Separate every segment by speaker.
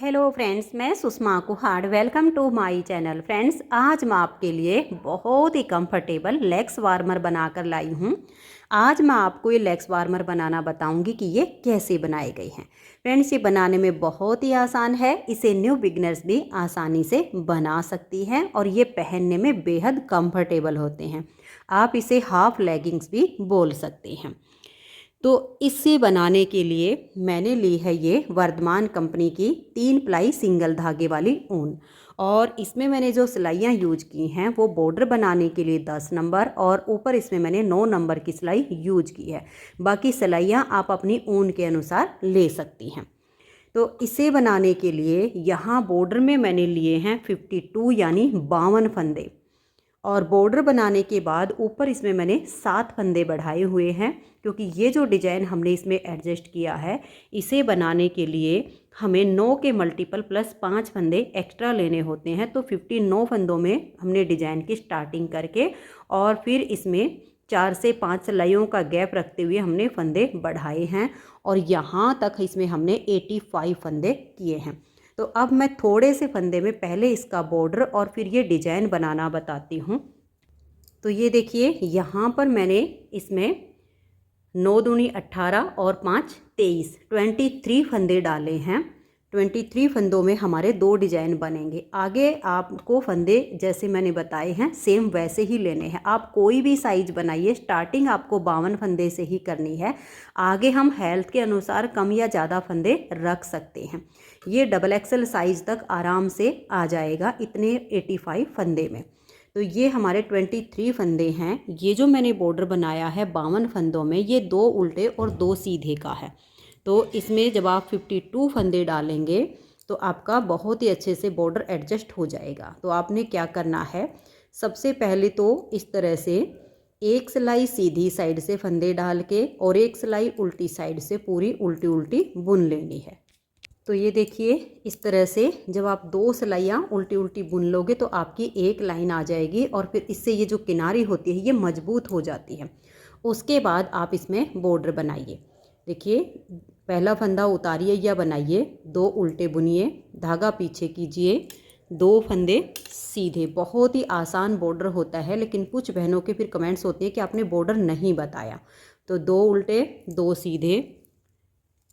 Speaker 1: Hello friends, मैं Sushma Kuhad. Welcome to my channel. Friends, आज मैं आपके लिए बहुत ही कंफर्टेबल लेग्स वार्मर बनाकर लाई हूँ। आज मैं आपको ये लेग्स वार्मर बनाना बताऊंगी कि ये कैसे बनाए गए हैं। फ्रेंड्स, ये बनाने में बहुत ही आसान है। इसे न्यू बिगनर्स भी आसानी से बना सकती हैं और ये पहनने में बेहद कंफर्टेबल होते हैं। आप इसे हाफ लेगिंग्स भी बोल सकते हैं। तो इसे बनाने के लिए मैंने ली है ये वर्धमान कंपनी की 3 प्लाई सिंगल धागे वाली ऊन। और इसमें मैंने जो सिलाइयाँ यूज की हैं वो बॉर्डर बनाने के लिए 10 नंबर और ऊपर इसमें मैंने 9 नंबर की सिलाई यूज की है। बाकी सिलाइयाँ आप अपनी ऊन के अनुसार ले सकती हैं। तो इसे बनाने के लिए यहाँ बॉर्डर में मैंने लिए हैं 52 यानी 52 फंदे। और बॉर्डर बनाने के बाद ऊपर इसमें मैंने 7 फंदे बढ़ाए हुए हैं, क्योंकि ये जो डिज़ाइन हमने इसमें एडजस्ट किया है इसे बनाने के लिए हमें 9 के मल्टीपल प्लस 5 फंदे एक्स्ट्रा लेने होते हैं। तो 59 फंदों में हमने डिज़ाइन की स्टार्टिंग करके और फिर इसमें 4 से 5 सिलाइयों का गैप रखते हुए हमने फंदे बढ़ाए हैं और यहाँ तक इसमें हमने 85 फंदे किए हैं। तो अब मैं थोड़े से फंदे में पहले इसका बॉर्डर और फिर ये डिजाइन बनाना बताती हूँ। तो ये देखिए, यहाँ पर मैंने इसमें 9 दूनी 18 और 5 23 23 फंदे डाले हैं। 23 फंदों में हमारे 2 डिजाइन बनेंगे। आगे आपको फंदे जैसे मैंने बताए हैं सेम वैसे ही लेने हैं। आप कोई भी साइज बनाइए, स्टार्टिंग आपको 52 फंदे से ही करनी है। आगे हम हेल्थ के अनुसार कम या ज़्यादा फंदे रख सकते हैं। ये डबल एक्सल साइज तक आराम से आ जाएगा इतने 85 फंदे में। तो ये हमारे 23 फंदे हैं। ये जो मैंने बॉर्डर बनाया है 52 फंदों में, ये 2 उल्टे और 2 सीधे का है। तो इसमें जब आप 52 फंदे डालेंगे तो आपका बहुत ही अच्छे से बॉर्डर एडजस्ट हो जाएगा। तो आपने क्या करना है, सबसे पहले तो इस तरह से एक सिलाई सीधी साइड से फंदे डाल के और एक सिलाई उल्टी साइड से पूरी उल्टी उल्टी बुन लेनी है। तो ये देखिए, इस तरह से जब आप 2 सिलाइयाँ उल्टी उल्टी बुन लोगे तो आपकी एक लाइन आ जाएगी और फिर इससे ये जो किनारी होती है ये मजबूत हो जाती है। उसके बाद आप इसमें बॉर्डर बनाइए। देखिए, पहला फंदा उतारिए या बनाइए, 2 उल्टे बुनिए, धागा पीछे कीजिए, 2 फंदे सीधे। बहुत ही आसान बॉर्डर होता है, लेकिन कुछ बहनों के फिर कमेंट्स होते हैं कि आपने बॉर्डर नहीं बताया। तो 2 उल्टे 2 सीधे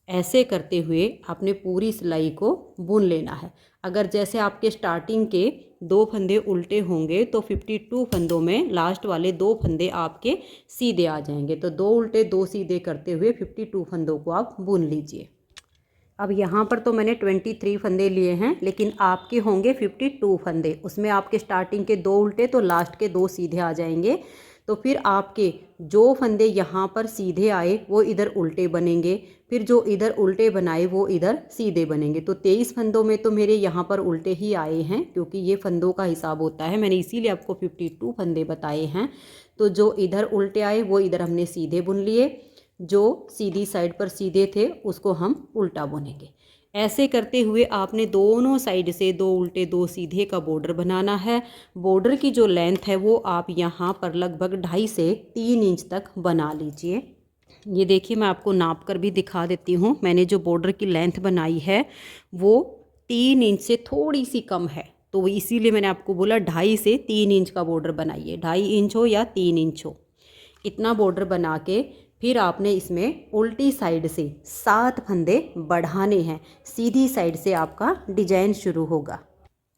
Speaker 1: ऐसे करते हुए आपने पूरी सिलाई को बुन लेना है। अगर जैसे आपके स्टार्टिंग के 2 फंदे उल्टे होंगे तो 52 फंदों में लास्ट वाले 2 फंदे आपके सीधे आ जाएंगे। तो 2 उल्टे 2 सीधे करते हुए 52 फंदों को आप बुन लीजिए। अब यहाँ पर तो मैंने 23 फंदे लिए हैं, लेकिन आपके होंगे 52 फंदे। उसमें आपके स्टार्टिंग के 2 उल्टे तो लास्ट के 2 सीधे आ जाएंगे। तो फिर आपके जो फंदे यहाँ पर सीधे आए वो इधर उल्टे बनेंगे, फिर जो इधर उल्टे बनाए वो इधर सीधे बनेंगे। तो 23 फंदों में तो मेरे यहाँ पर उल्टे ही आए हैं, क्योंकि ये फंदों का हिसाब होता है। मैंने इसीलिए आपको 52 फंदे बताए हैं। तो जो इधर उल्टे आए वो इधर हमने सीधे बुन लिए, जो सीधी साइड पर सीधे थे उसको हम उल्टा बुनेंगे। ऐसे करते हुए आपने दोनों साइड से 2 उल्टे 2 सीधे का बॉर्डर बनाना है। बॉर्डर की जो लेंथ है वो आप यहाँ पर लगभग 2.5 से 3 इंच तक बना लीजिए। ये देखिए, मैं आपको नाप कर भी दिखा देती हूँ। मैंने जो बॉर्डर की लेंथ बनाई है वो 3 इंच से थोड़ी सी कम है, तो इसीलिए मैंने आपको बोला 2.5 से 3 इंच का बॉर्डर बनाइए। 2.5 इंच हो या 3 इंच हो, इतना बॉर्डर बना के फिर आपने इसमें उल्टी साइड से 7 फंदे बढ़ाने हैं। सीधी साइड से आपका डिजाइन शुरू होगा।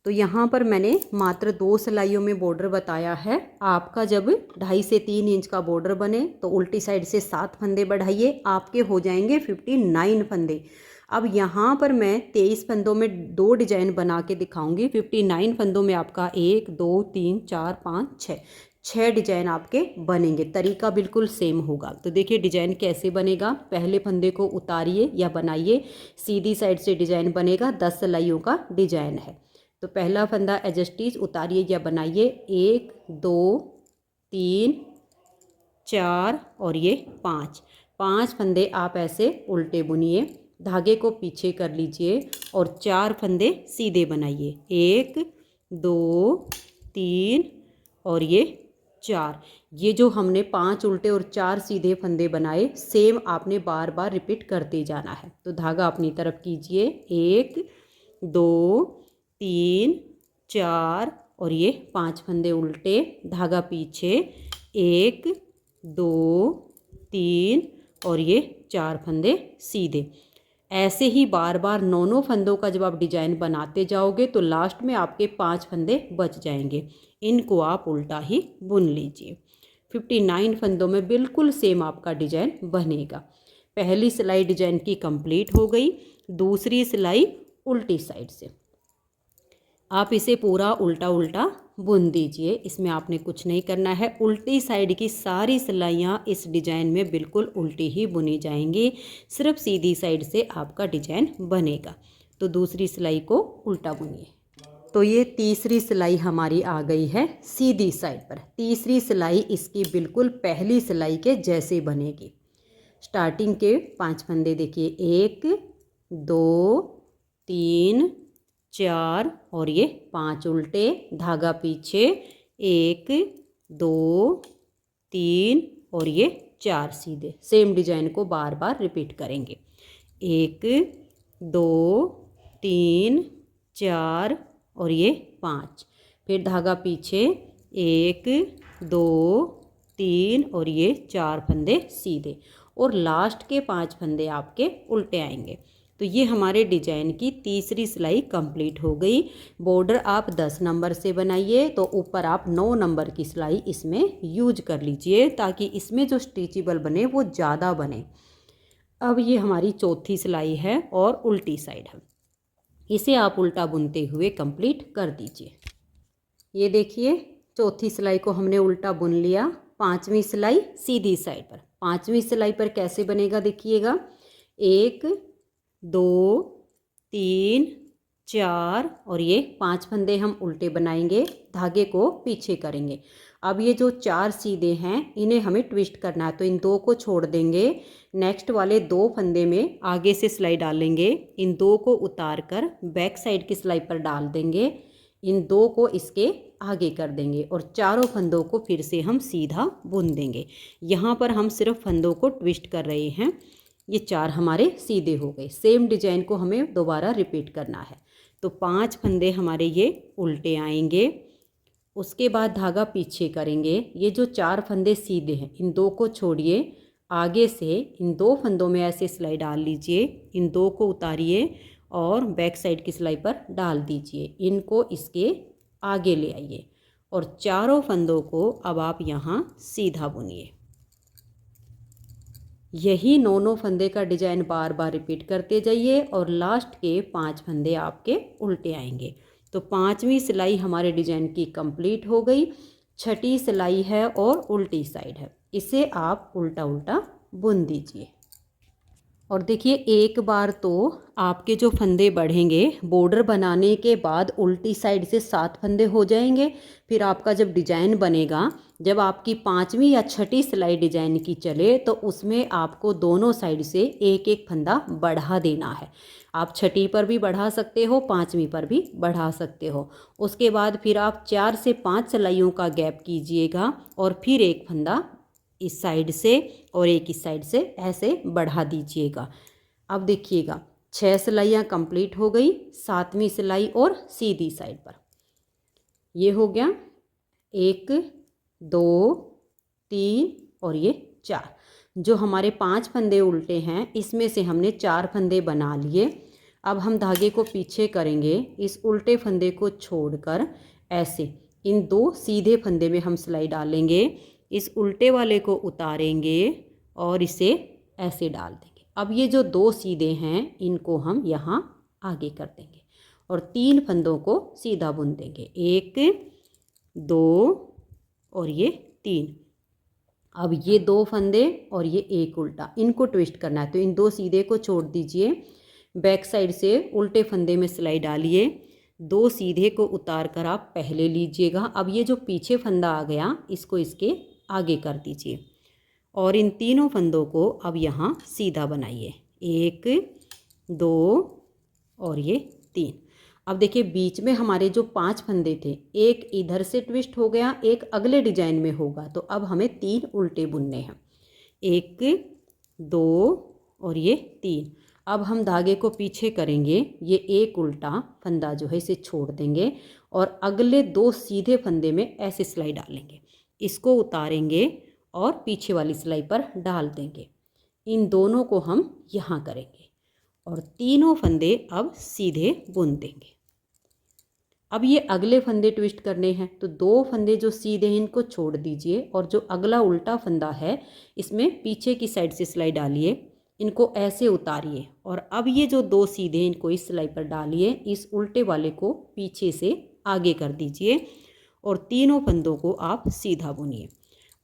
Speaker 1: तो यहाँ पर मैंने मात्र 2 सिलाइयों में बॉर्डर बताया है। आपका जब 2.5 से 3 इंच का बॉर्डर बने तो उल्टी साइड से 7 फंदे बढ़ाइए, आपके हो जाएंगे 59 फंदे। अब यहाँ पर मैं 23 फंदों में 2 डिजाइन बना के दिखाऊंगी। 59 फंदों में आपका 1 2 3 4 5 6 डिजाइन आपके बनेंगे। तरीका बिल्कुल सेम होगा। तो देखिए डिजाइन कैसे बनेगा। पहले फंदे को उतारिए या बनाइए, सीधी साइड से डिजाइन बनेगा। 10 सिलाइयों का डिजाइन है। तो पहला फंदा एडजस्टीज उतारिए या बनाइए, 1 2 3 4 और ये 5 फंदे आप ऐसे उल्टे बुनिए, धागे को पीछे कर लीजिए और 4 फंदे सीधे बनाइए, 1 2 3 और ये 4। ये जो हमने 5 उल्टे और 4 सीधे फंदे बनाए सेम आपने बार बार रिपीट करते जाना है। तो धागा अपनी तरफ कीजिए, 1 2 3 4 और ये 5 फंदे उल्टे, धागा पीछे, 1 2 3 और ये 4 फंदे सीधे। ऐसे ही बार बार 9 फंदों का जब आप डिजाइन बनाते जाओगे तो लास्ट में आपके 5 फंदे बच जाएंगे। इनको आप उल्टा ही बुन लीजिए। 59 फंदों में बिल्कुल सेम आपका डिजाइन बनेगा। पहली सिलाई डिजाइन की कंप्लीट हो गई। दूसरी सिलाई उल्टी साइड से आप इसे पूरा उल्टा उल्टा बुन दीजिए। इसमें आपने कुछ नहीं करना है। उल्टी साइड की सारी सिलाइयाँ इस डिजाइन में बिल्कुल उल्टी ही बुनी जाएंगी, सिर्फ सीधी साइड से आपका डिजाइन बनेगा। तो दूसरी सिलाई को उल्टा बुनिए। तो ये तीसरी सिलाई हमारी आ गई है सीधी साइड पर। तीसरी सिलाई इसकी बिल्कुल पहली सिलाई के जैसे बनेगी। स्टार्टिंग के 5 फंदे देखिए, 1 2 3 4 और ये 5 उल्टे, धागा पीछे, 1 2 3 और ये 4 सीधे। सेम डिजाइन को बार बार रिपीट करेंगे। 1 2 3 4 और ये 5, फिर धागा पीछे, 1 2 3 और ये 4 फंदे सीधे और लास्ट के 5 फंदे आपके उल्टे आएंगे। तो ये हमारे डिजाइन की तीसरी सिलाई कंप्लीट हो गई। बॉर्डर आप 10 नंबर से बनाइए तो ऊपर आप 9 नंबर की सिलाई इसमें यूज कर लीजिए ताकि इसमें जो स्टिचेबल बने वो ज़्यादा बने। अब ये हमारी चौथी सिलाई है और उल्टी साइड है। इसे आप उल्टा बुनते हुए कंप्लीट कर दीजिए। ये देखिए चौथी सिलाई को हमने उल्टा बुन लिया। पांचवी सिलाई सीधी साइड पर। पांचवी सिलाई पर कैसे बनेगा देखिएगा, 1 2 3 4 और ये 5 फंदे हम उल्टे बनाएंगे, धागे को पीछे करेंगे। अब ये जो 4 सीधे हैं इन्हें हमें ट्विस्ट करना है, तो इन 2 को छोड़ देंगे। नेक्स्ट वाले 2 फंदे में आगे से सिलाई डालेंगे, इन 2 को उतार कर बैक साइड की सिलाई पर डाल देंगे, इन 2 को इसके आगे कर देंगे और चारों फंदों को फिर से हम सीधा बुन देंगे। यहाँ पर हम सिर्फ फंदों को ट्विस्ट कर रहे हैं। ये 4 हमारे सीधे हो गए। सेम डिजाइन को हमें दोबारा रिपीट करना है। तो 5 फंदे हमारे ये उल्टे आएंगे, उसके बाद धागा पीछे करेंगे। ये जो 4 फंदे सीधे हैं इन 2 को छोड़िए, आगे से इन 2 फंदों में ऐसे सिलाई डाल लीजिए, इन 2 को उतारिए और बैक साइड की सिलाई पर डाल दीजिए, इनको इसके आगे ले आइए और चारों फंदों को अब आप यहाँ सीधा बुनिए। यही 9 फंदे का डिजाइन बार बार रिपीट करते जाइए और लास्ट के 5 फंदे आपके उल्टे आएंगे। तो 5वीं सिलाई हमारे डिजाइन की कंप्लीट हो गई। छठी सिलाई है और उल्टी साइड है, इसे आप उल्टा उल्टा बुन दीजिए। और देखिए एक बार तो आपके जो फंदे बढ़ेंगे बॉर्डर बनाने के बाद उल्टी साइड से 7 फंदे हो जाएंगे। फिर आपका जब डिजाइन बनेगा, जब आपकी 5वीं या छठी सिलाई डिजाइन की चले तो उसमें आपको दोनों साइड से एक एक फंदा बढ़ा देना है। आप छठी पर भी बढ़ा सकते हो, 5वीं पर भी बढ़ा सकते हो। उसके बाद फिर आप 4 से 5 सिलाइयों का गैप कीजिएगा और फिर एक फंदा इस साइड से और एक इस साइड से ऐसे बढ़ा दीजिएगा। अब देखिएगा 6 सिलाइयाँ कंप्लीट हो गई। 7वीं सिलाई और सीधी साइड पर ये हो गया 1 2 3 और ये 4। जो हमारे 5 फंदे उल्टे हैं इसमें से हमने 4 फंदे बना लिए। अब हम धागे को पीछे करेंगे, इस उल्टे फंदे को छोड़कर ऐसे इन 2 सीधे फंदे में हम सिलाई डालेंगे, इस उल्टे वाले को उतारेंगे और इसे ऐसे डाल देंगे। अब ये जो 2 सीधे हैं इनको हम यहाँ आगे कर देंगे और 3 फंदों को सीधा बुन देंगे, 1 2 और ये 3। अब ये 2 फंदे और ये एक उल्टा, इनको ट्विस्ट करना है, तो इन 2 सीधे को छोड़ दीजिए, बैक साइड से उल्टे फंदे में सिलाई डालिए, 2 सीधे को उतार कर आप पहले लीजिएगा। अब ये जो पीछे फंदा आ गया इसको इसके आगे कर दीजिए और इन तीनों फंदों को अब यहाँ सीधा बनाइए, 1 2 और ये 3। अब देखिए बीच में हमारे जो 5 फंदे थे, एक इधर से ट्विस्ट हो गया, एक अगले डिजाइन में होगा, तो अब हमें 3 उल्टे बुनने हैं, 1 2 और ये 3। अब हम धागे को पीछे करेंगे, ये एक उल्टा फंदा जो है इसे छोड़ देंगे और अगले 2 सीधे फंदे में ऐसे सिलाई डालेंगे, इसको उतारेंगे और पीछे वाली सिलाई पर डाल देंगे। इन दोनों को हम यहाँ करेंगे और तीनों फंदे अब सीधे बुन देंगे। अब ये अगले फंदे ट्विस्ट करने हैं, तो 2 फंदे जो सीधे हैं इनको छोड़ दीजिए और जो अगला उल्टा फंदा है इसमें पीछे की साइड से सिलाई डालिए, इनको ऐसे उतारिए और अब ये जो 2 सीधे हैं इनको इस सिलाई पर डालिए, इस उल्टे वाले को पीछे से आगे कर दीजिए और तीनों फंदों को आप सीधा बुनिए।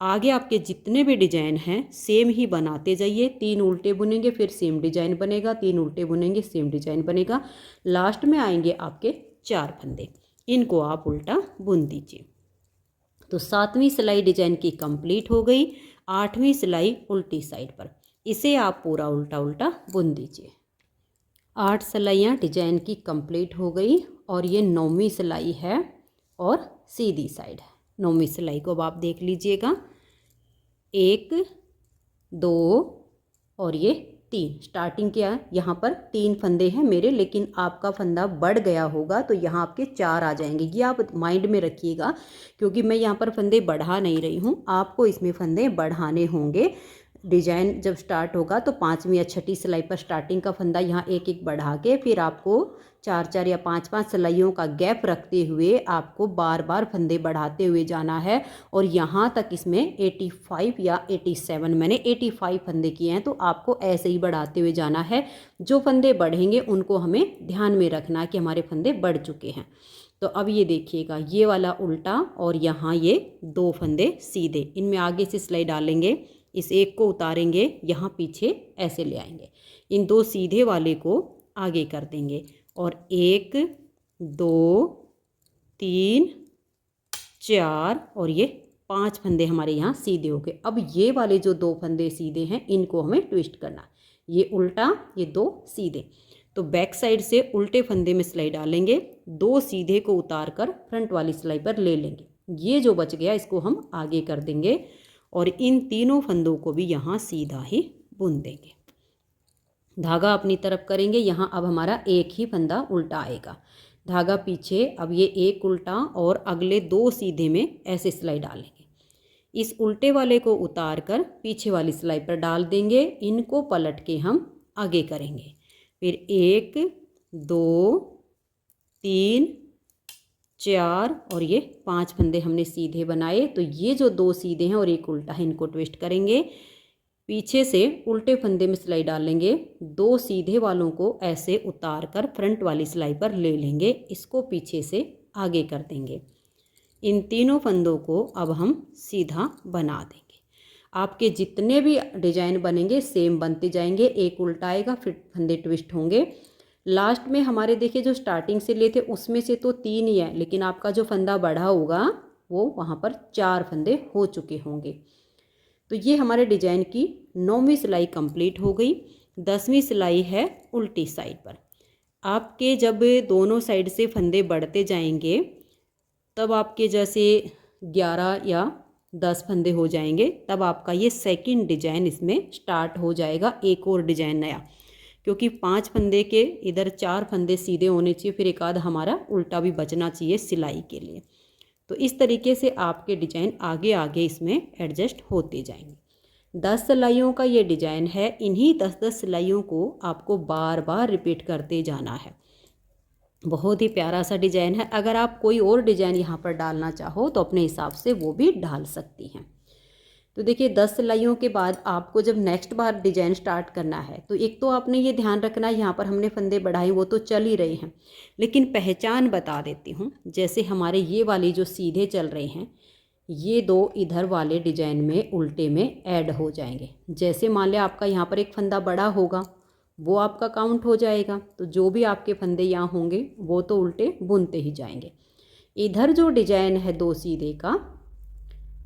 Speaker 1: आगे आपके जितने भी डिजाइन हैं सेम ही बनाते जाइए। 3 उल्टे बुनेंगे फिर सेम डिजाइन बनेगा, 3 उल्टे बुनेंगे सेम डिजाइन बनेगा, लास्ट में आएंगे आपके 4 फंदे, इनको आप उल्टा बुन दीजिए। तो 7वीं सिलाई डिजाइन की कंप्लीट हो गई। 8वीं सिलाई उल्टी साइड पर, इसे आप पूरा उल्टा उल्टा बुन दीजिए। 8 सिलाइयाँ डिजाइन की कंप्लीट हो गई और ये 9वीं सिलाई है और सीधी साइड है। 9वीं सिलाई को अब आप देख लीजिएगा, 1 2 और ये 3। स्टार्टिंग क्या है, यहाँ पर 3 फंदे हैं मेरे, लेकिन आपका फंदा बढ़ गया होगा तो यहाँ आपके 4 आ जाएंगे। ये आप माइंड में रखिएगा क्योंकि मैं यहाँ पर फंदे बढ़ा नहीं रही हूँ, आपको इसमें फंदे बढ़ाने होंगे। डिजाइन जब स्टार्ट होगा तो 5वीं या 6ठी सिलाई पर स्टार्टिंग का फंदा यहाँ एक एक बढ़ा के फिर आपको 4 या 5 सिलाइयों का गैप रखते हुए आपको बार बार फंदे बढ़ाते हुए जाना है और यहाँ तक इसमें 85 या 87, मैंने 85 फंदे किए हैं, तो आपको ऐसे ही बढ़ाते हुए जाना है। जो फंदे बढ़ेंगे उनको हमें ध्यान में रखना कि हमारे फंदे बढ़ चुके हैं। तो अब ये देखिएगा, ये वाला उल्टा और यहाँ ये 2 फंदे सीधे, इनमें आगे से सिलाई डालेंगे, इस एक को उतारेंगे, यहाँ पीछे ऐसे ले आएंगे, इन 2 सीधे वाले को आगे कर देंगे और 1 2 3 4 और ये 5 फंदे हमारे यहाँ सीधे हो गए। अब ये वाले जो 2 फंदे सीधे हैं इनको हमें ट्विस्ट करना, ये उल्टा ये 2 सीधे। तो बैक साइड से उल्टे फंदे में सिलाई डालेंगे, 2 सीधे को उतार कर फ्रंट वाली सिलाई पर ले लेंगे, ये जो बच गया इसको हम आगे कर देंगे और इन तीनों फंदों को भी यहाँ सीधा ही बुन देंगे। धागा अपनी तरफ करेंगे, यहाँ अब हमारा एक ही फंदा उल्टा आएगा, धागा पीछे, अब ये एक उल्टा और अगले 2 सीधे में ऐसे सिलाई डालेंगे, इस उल्टे वाले को उतार कर पीछे वाली सिलाई पर डाल देंगे, इनको पलट के हम आगे करेंगे, फिर 1 2 3 4 और ये 5 फंदे हमने सीधे बनाए। तो ये जो 2 सीधे हैं और एक उल्टा है इनको ट्विस्ट करेंगे, पीछे से उल्टे फंदे में सिलाई डालेंगे, 2 सीधे वालों को ऐसे उतार कर फ्रंट वाली सिलाई पर ले लेंगे, इसको पीछे से आगे कर देंगे। इन तीनों फंदों को अब हम सीधा बना देंगे। आपके जितने भी डिजाइन बनेंगे सेम बनते जाएंगे, एक उल्टा आएगा फिर फंदे ट्विस्ट होंगे। लास्ट में हमारे देखिए जो स्टार्टिंग से लिए थे उसमें से तो 3 ही है, लेकिन आपका जो फंदा बढ़ा होगा वो वहाँ पर 4 फंदे हो चुके होंगे। तो ये हमारे डिजाइन की 9वीं सिलाई कंप्लीट हो गई। 10वीं सिलाई है उल्टी साइड पर। आपके जब दोनों साइड से फंदे बढ़ते जाएंगे तब आपके जैसे 11 या 10 फंदे हो जाएंगे, तब आपका ये सेकंड डिजाइन इसमें स्टार्ट हो जाएगा, एक और डिजाइन नया, क्योंकि 5 फंदे के इधर 4 फंदे सीधे होने चाहिए, फिर एक आध हमारा उल्टा भी बचना चाहिए सिलाई के लिए। तो इस तरीके से आपके डिजाइन आगे आगे इसमें एडजस्ट होते जाएंगे। 10 सिलाइयों का ये डिजाइन है, इन्हीं 10-10 सिलाइयों को आपको बार बार रिपीट करते जाना है। बहुत ही प्यारा सा डिजाइन है। अगर आप कोई और डिजाइन यहाँ पर डालना चाहो तो अपने हिसाब से वो भी डाल सकती हैं। तो देखिए 10 सिलाइयों के बाद आपको जब नेक्स्ट बार डिजाइन स्टार्ट करना है तो एक तो आपने ये ध्यान रखना है, यहाँ पर हमने फंदे बढ़ाए वो तो चल ही रहे हैं, लेकिन पहचान बता देती हूँ। जैसे हमारे ये वाली जो सीधे चल रहे हैं, ये 2 इधर वाले डिजाइन में उल्टे में ऐड हो जाएंगे। जैसे मान लिया आपका यहाँ पर एक फंदा बड़ा होगा, वो आपका काउंट हो जाएगा, तो जो भी आपके फंदे यहाँ होंगे वो तो उल्टे बुनते ही जाएंगे। इधर जो डिजाइन है 2 सीधे का,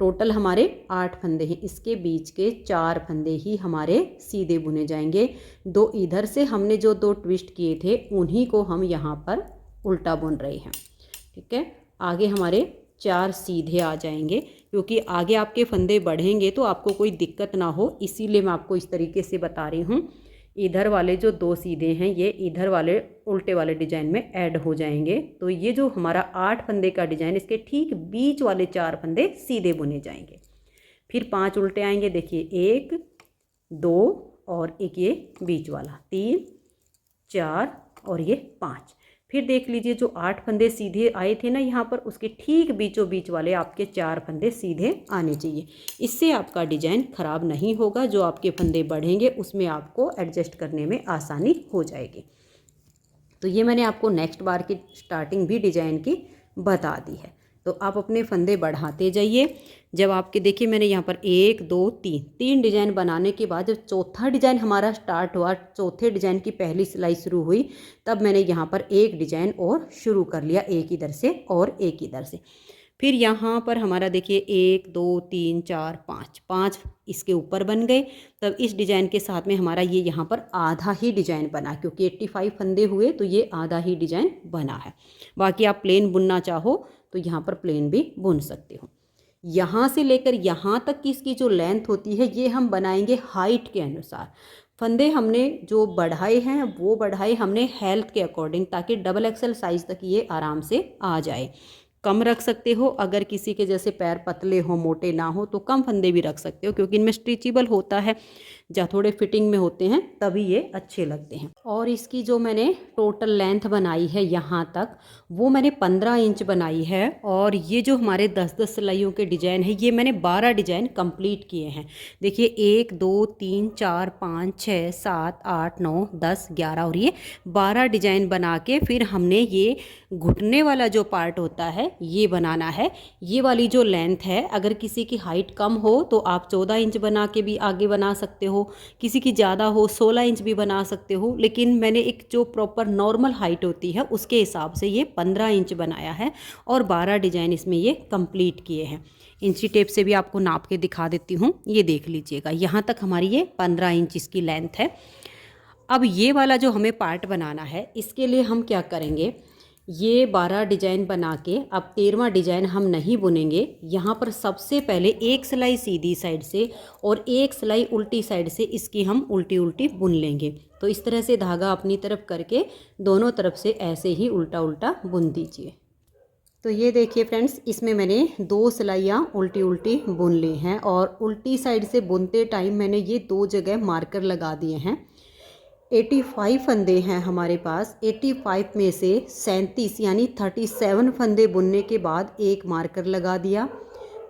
Speaker 1: टोटल हमारे 8 फंदे हैं, इसके बीच के 4 फंदे ही हमारे सीधे बुने जाएंगे। 2 इधर से हमने जो 2 ट्विस्ट किए थे उन्हीं को हम यहाँ पर उल्टा बुन रहे हैं। ठीक है, आगे हमारे 4 सीधे आ जाएंगे, क्योंकि आगे आपके फंदे बढ़ेंगे तो आपको कोई दिक्कत ना हो, इसीलिए मैं आपको इस तरीके से बता रही हूँ। इधर वाले जो 2 सीधे हैं ये इधर वाले उल्टे वाले डिजाइन में ऐड हो जाएंगे। तो ये जो हमारा 8 फंदे का डिजाइन, इसके ठीक बीच वाले 4 फंदे सीधे बुने जाएंगे। फिर 5 उल्टे आएंगे, देखिए 1 2 और एक ये बीच वाला 3 4 और ये 5। फिर देख लीजिए जो 8 फंदे सीधे आए थे ना यहाँ पर, उसके ठीक बीचों बीच वाले आपके 4 फंदे सीधे आने चाहिए। इससे आपका डिजाइन ख़राब नहीं होगा। जो आपके फंदे बढ़ेंगे उसमें आपको एडजस्ट करने में आसानी हो जाएगी। तो ये मैंने आपको नेक्स्ट बार की स्टार्टिंग भी डिजाइन की बता दी है। तो आप अपने फंदे बढ़ाते जाइए। जब आपके देखिए मैंने यहाँ पर 1 2 3 डिजाइन बनाने के बाद जब चौथा डिजाइन हमारा स्टार्ट हुआ, चौथे डिजाइन की पहली सिलाई शुरू हुई, तब मैंने यहाँ पर एक डिजाइन और शुरू कर लिया, एक इधर से और एक इधर से। फिर यहाँ पर हमारा देखिए 1 2 3 4 5 इसके ऊपर बन गए। तब इस डिजाइन के साथ में हमारा ये यहाँ पर आधा ही डिजाइन बना, क्योंकि 85 फंदे हुए तो ये आधा ही डिजाइन बना है। बाकी आप प्लेन बुनना चाहो तो यहाँ पर प्लेन भी बुन सकते हो। यहाँ से लेकर यहाँ तक की इसकी जो लेंथ होती है ये हम बनाएंगे हाइट के अनुसार। फंदे हमने जो बढ़ाए हैं वो बढ़ाए हमने हेल्थ के अकॉर्डिंग, ताकि डबल एक्सल साइज तक ये आराम से आ जाए। कम रख सकते हो, अगर किसी के जैसे पैर पतले हो, मोटे ना हो, तो कम फंदे भी रख सकते हो, क्योंकि इनमें स्ट्रेचेबल होता है। जहाँ थोड़े फिटिंग में होते हैं तभी ये अच्छे लगते हैं। और इसकी जो मैंने टोटल लेंथ बनाई है यहाँ तक, वो मैंने 15 इंच बनाई है। और ये जो हमारे 10-10 सिलाइयों के डिजाइन है, ये मैंने 12 डिजाइन कंप्लीट किए हैं। देखिए 1 2 3 4 5 6 7 8 9 10 11 और ये 12 डिजाइन बना के फिर हमने ये घुटने वाला जो पार्ट होता है ये बनाना है। ये वाली जो लेंथ है, अगर किसी की हाइट कम हो तो आप 14 इंच बना के भी आगे बना सकते हो, किसी की ज़्यादा हो 16 इंच भी बना सकते हो। लेकिन मैंने एक जो प्रॉपर नॉर्मल हाइट होती है उसके हिसाब से ये 15 इंच बनाया है और 12 डिजाइन इसमें ये कंप्लीट किए हैं। इंची टेप से भी आपको नाप के दिखा देती हूँ, ये देख लीजिएगा। यहाँ तक हमारी ये 15 इंच इसकी लेंथ है। अब ये वाला जो हमें पार्ट बनाना है, इसके लिए हम क्या करेंगे, ये 12 डिजाइन बना के अब 13वां डिजाइन हम नहीं बुनेंगे। यहाँ पर सबसे पहले एक सिलाई सीधी साइड से और एक सिलाई उल्टी साइड से इसकी हम उल्टी उल्टी बुन लेंगे। तो इस तरह से धागा अपनी तरफ करके दोनों तरफ से ऐसे ही उल्टा उल्टा बुन दीजिए। तो ये देखिए फ्रेंड्स, इसमें मैंने 2 सिलाइयाँ उल्टी उल्टी बुन ली हैं और उल्टी साइड से बुनते टाइम मैंने ये 2 जगह मार्कर लगा दिए हैं। 85 फंदे हैं हमारे पास। 85 में से 37 यानी 37 फंदे बुनने के बाद एक मार्कर लगा दिया।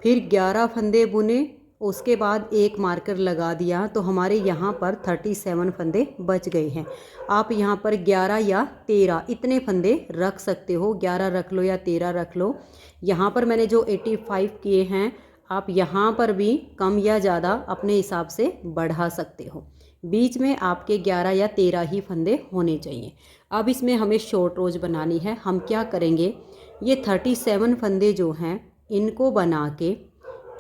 Speaker 1: फिर 11 फंदे बुने, उसके बाद एक मार्कर लगा दिया। तो हमारे यहाँ पर 37 फंदे बच गए हैं। आप यहाँ पर 11 या 13 इतने फंदे रख सकते हो, 11 रख लो या 13 रख लो। यहाँ पर मैंने जो 85 किए हैं, आप यहाँ पर भी कम या ज़्यादा अपने हिसाब से बढ़ा सकते हो। बीच में आपके 11 या 13 ही फंदे होने चाहिए। अब इसमें हमें शॉर्ट रोज बनानी है। हम क्या करेंगे, ये 37 फंदे जो हैं इनको बना के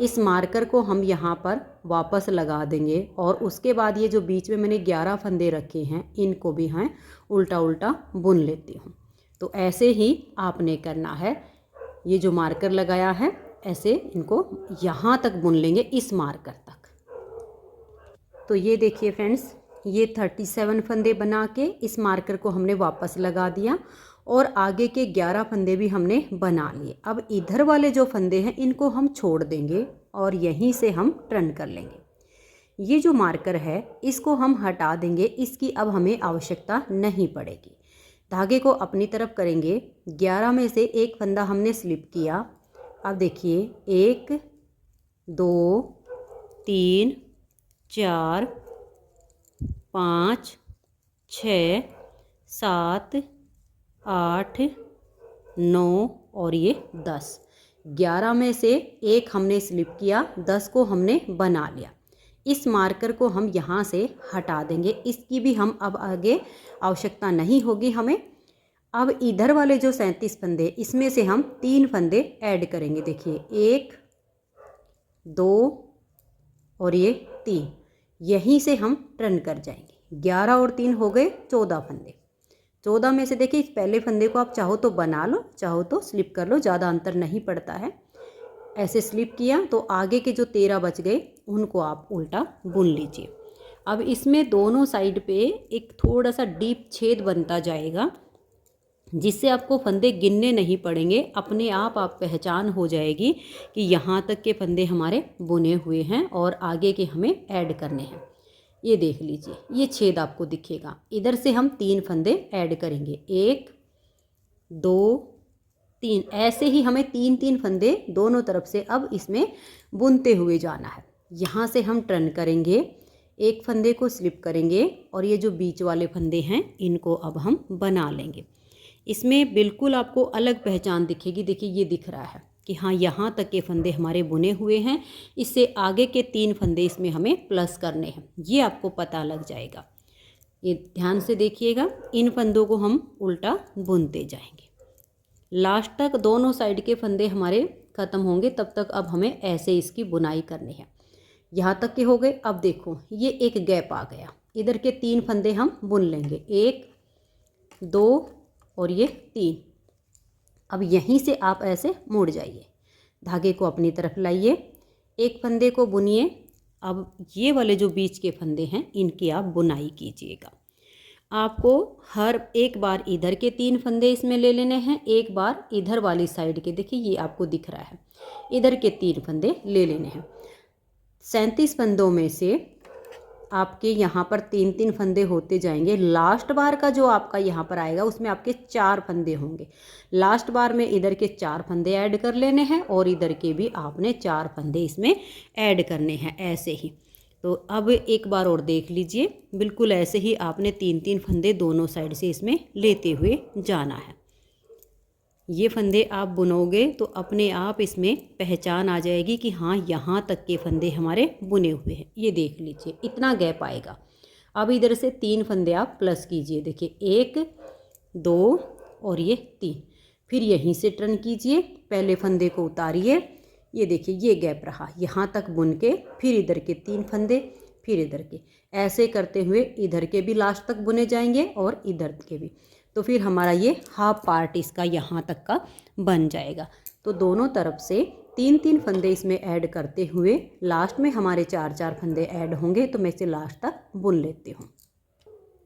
Speaker 1: इस मार्कर को हम यहाँ पर वापस लगा देंगे और उसके बाद ये जो बीच में मैंने 11 फंदे रखे हैं इनको भी हैं उल्टा उल्टा बुन लेती हूँ। तो ऐसे ही आपने करना है। ये जो मार्कर लगाया है ऐसे इनको यहाँ तक बुन लेंगे, इस मार्कर तक। तो ये देखिए फ्रेंड्स, ये 37 फंदे बना के इस मार्कर को हमने वापस लगा दिया और आगे के 11 फंदे भी हमने बना लिए। अब इधर वाले जो फंदे हैं इनको हम छोड़ देंगे और यहीं से हम टर्न कर लेंगे। ये जो मार्कर है इसको हम हटा देंगे, इसकी अब हमें आवश्यकता नहीं पड़ेगी। धागे को अपनी तरफ करेंगे। 11 में से एक फंदा हमने स्लिप किया। अब देखिए 1 2 3 4 5 6 7 8 9 और ये 10। 11 में से एक हमने स्लिप किया, 10 को हमने बना लिया। इस मार्कर को हम यहाँ से हटा देंगे, इसकी भी हम अब आगे आवश्यकता नहीं होगी हमें। अब इधर वाले जो 37 फंदे, इसमें से हम 3 फंदे ऐड करेंगे। देखिए 1 2 और ये 3, यहीं से हम टर्न कर जाएंगे। 11 और 3 हो गए 14 फंदे। 14 में से देखिए इस पहले फंदे को आप चाहो तो बना लो, चाहो तो स्लिप कर लो, ज़्यादा अंतर नहीं पड़ता है। ऐसे स्लिप किया तो आगे के जो 13 बच गए उनको आप उल्टा बुन लीजिए। अब इसमें दोनों साइड पे एक थोड़ा सा डीप छेद बनता जाएगा, जिससे आपको फंदे गिनने नहीं पड़ेंगे। अपने आप पहचान हो जाएगी कि यहाँ तक के फंदे हमारे बुने हुए हैं और आगे के हमें ऐड करने हैं। ये देख लीजिए, ये छेद आपको दिखेगा। इधर से हम 3 फंदे ऐड करेंगे, 1 2 3। ऐसे ही हमें 3 फंदे दोनों तरफ से अब इसमें बुनते हुए जाना है। यहाँ से हम टर्न करेंगे, एक फंदे को स्लिप करेंगे और ये जो बीच वाले फंदे हैं इनको अब हम बना लेंगे। इसमें बिल्कुल आपको अलग पहचान दिखेगी। देखिए ये दिख रहा है कि हाँ, यहाँ तक के फंदे हमारे बुने हुए हैं। इससे आगे के 3 फंदे इसमें हमें प्लस करने हैं, ये आपको पता लग जाएगा। ये ध्यान से देखिएगा, इन फंदों को हम उल्टा बुनते जाएंगे। लास्ट तक दोनों साइड के फंदे हमारे ख़त्म होंगे, तब तक अब हमें ऐसे इसकी बुनाई करनी है। यहाँ तक के हो गए। अब देखो ये एक गैप आ गया, इधर के 3 फंदे हम बुन लेंगे, 1 2 और ये 3। अब यहीं से आप ऐसे मुड़ जाइए, धागे को अपनी तरफ लाइए, एक फंदे को बुनिए। अब ये वाले जो बीच के फंदे हैं इनकी आप बुनाई कीजिएगा। आपको हर एक बार इधर के 3 फंदे इसमें ले लेने हैं, एक बार इधर वाली साइड के, देखिए ये आपको दिख रहा है, इधर के 3 फंदे ले लेने हैं। 37 फंदों में से आपके यहाँ पर 3 फंदे होते जाएंगे। लास्ट बार का जो आपका यहाँ पर आएगा उसमें आपके 4 फंदे होंगे। लास्ट बार में इधर के 4 फंदे ऐड कर लेने हैं और इधर के भी आपने 4 फंदे इसमें ऐड करने हैं, ऐसे ही। तो अब एक बार और देख लीजिए, बिल्कुल ऐसे ही आपने 3 फंदे दोनों साइड से इसमें लेते हुए जाना है। ये फंदे आप बुनोगे तो अपने आप इसमें पहचान आ जाएगी कि हाँ, यहाँ तक के फंदे हमारे बुने हुए हैं। ये देख लीजिए, इतना गैप आएगा। अब इधर से 3 फंदे आप प्लस कीजिए, देखिए 1 2 और ये 3। फिर यहीं से टर्न कीजिए, पहले फंदे को उतारिए, ये देखिए ये गैप रहा, यहाँ तक बुन के फिर इधर के 3 फंदे, फिर इधर के, ऐसे करते हुए इधर के भी लास्ट तक बुने जाएंगे और इधर के भी। तो फिर हमारा ये हाफ पार्ट इसका यहाँ तक का बन जाएगा। तो दोनों तरफ से 3 फंदे इसमें ऐड करते हुए लास्ट में हमारे 4 फंदे ऐड होंगे। तो मैं इसे लास्ट तक बुन लेती हूँ।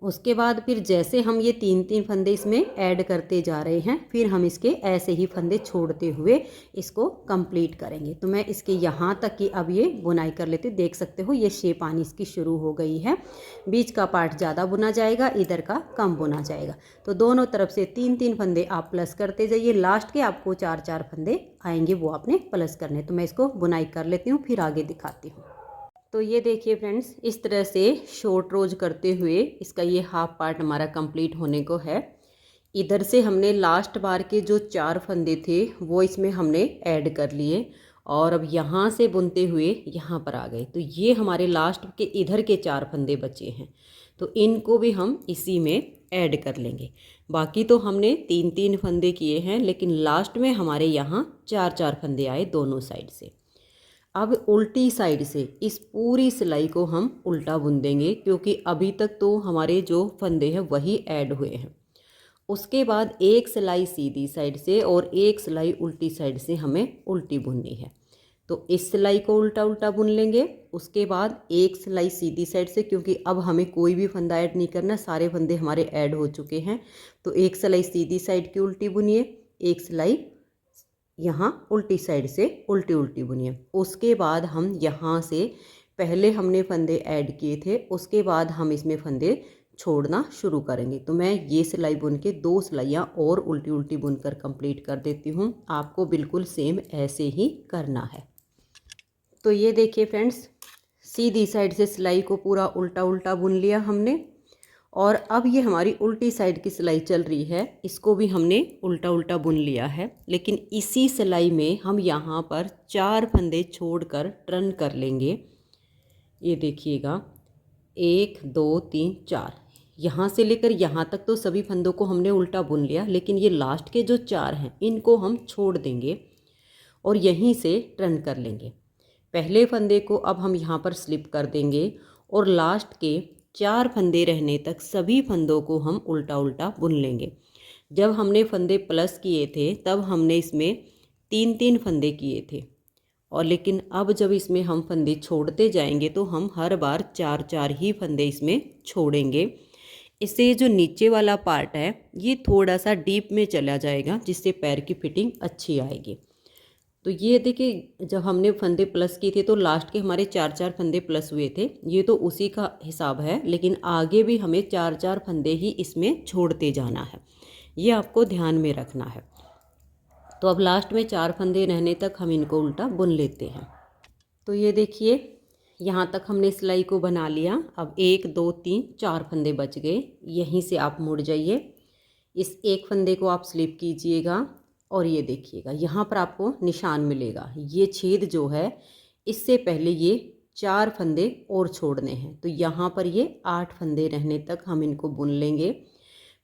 Speaker 1: उसके बाद फिर जैसे हम ये 3 फंदे इसमें ऐड करते जा रहे हैं, फिर हम इसके ऐसे ही फंदे छोड़ते हुए इसको कंप्लीट करेंगे। तो मैं इसके यहाँ तक की अब ये बुनाई कर लेती हूँ। देख सकते हो ये शेप आनी इसकी शुरू हो गई है। बीच का पार्ट ज़्यादा बुना जाएगा, इधर का कम बुना जाएगा। तो दोनों तरफ से 3 फंदे आप प्लस करते जाइए। लास्ट के आपको 4 फंदे आएंगे, वो आपने प्लस करने। तो मैं इसको बुनाई कर लेती हूँ, फिर आगे दिखाती हूँ। तो ये देखिए फ्रेंड्स, इस तरह से शॉर्ट रोज करते हुए इसका ये हाफ पार्ट हमारा कंप्लीट होने को है। इधर से हमने लास्ट बार के जो 4 फंदे थे वो इसमें हमने ऐड कर लिए और अब यहाँ से बुनते हुए यहाँ पर आ गए। तो ये हमारे लास्ट के इधर के 4 फंदे बचे हैं, तो इनको भी हम इसी में ऐड कर लेंगे। बाकी तो हमने 3 फंदे किए हैं, लेकिन लास्ट में हमारे यहाँ 4 फंदे आए दोनों साइड से। अब उल्टी साइड से इस पूरी सिलाई को हम उल्टा बुन देंगे, क्योंकि अभी तक तो हमारे जो फंदे हैं वही ऐड हुए हैं। उसके बाद एक सिलाई सीधी साइड से और एक सिलाई उल्टी साइड से हमें उल्टी बुननी है। तो इस सिलाई को उल्टा उल्टा बुन लेंगे। उसके बाद एक सिलाई सीधी साइड से, क्योंकि अब हमें कोई भी फंदा ऐड नहीं करना, सारे फंदे हमारे ऐड हो चुके हैं। तो एक सिलाई सीधी साइड की उल्टी बुनिए, एक सिलाई यहाँ उल्टी साइड से उल्टी उल्टी बुनिए। उसके बाद हम यहाँ से पहले हमने फंदे ऐड किए थे, उसके बाद हम इसमें फंदे छोड़ना शुरू करेंगे। तो मैं ये सिलाई बुन के 2 सिलाइयाँ और उल्टी उल्टी बुनकर कंप्लीट कर देती हूँ। आपको बिल्कुल सेम ऐसे ही करना है। तो ये देखिए फ्रेंड्स, सीधी साइड से सिलाई को पूरा उल्टा उल्टा बुन लिया हमने, और अब ये हमारी उल्टी साइड की सिलाई चल रही है, इसको भी हमने उल्टा उल्टा बुन लिया है। लेकिन इसी सिलाई में हम यहाँ पर 4 फंदे छोड़कर टर्न कर लेंगे। ये देखिएगा, 1 2 3 4, यहाँ से लेकर यहाँ तक तो सभी फंदों को हमने उल्टा बुन लिया, लेकिन ये लास्ट के जो 4 हैं इनको हम छोड़ देंगे और यहीं से टर्न कर लेंगे। पहले फंदे को अब हम यहाँ पर स्लिप कर देंगे और लास्ट के 4 फंदे रहने तक सभी फंदों को हम उल्टा उल्टा बुन लेंगे। जब हमने फंदे प्लस किए थे तब हमने इसमें 3 फंदे किए थे और लेकिन अब जब इसमें हम फंदे छोड़ते जाएंगे तो हम हर बार 4-4 ही फंदे इसमें छोड़ेंगे। इससे जो नीचे वाला पार्ट है ये थोड़ा सा डीप में चला जाएगा, जिससे पैर की फिटिंग अच्छी आएगी। तो ये देखिए, जब हमने फंदे प्लस किए थे तो लास्ट के हमारे 4-4 फंदे प्लस हुए थे, ये तो उसी का हिसाब है, लेकिन आगे भी हमें 4-4 फंदे ही इसमें छोड़ते जाना है, ये आपको ध्यान में रखना है। तो अब लास्ट में 4 फंदे रहने तक हम इनको उल्टा बुन लेते हैं। तो ये देखिए, यहाँ तक हमने सिलाई को बना लिया। अब 1 2 3 4 फंदे बच गए, यहीं से आप मुड़ जाइए, इस एक फंदे को आप स्लिप कीजिएगा और ये देखिएगा यहाँ पर आपको निशान मिलेगा। ये छेद जो है, इससे पहले ये 4 फंदे और छोड़ने हैं, तो यहाँ पर ये 8 फंदे रहने तक हम इनको बुन लेंगे।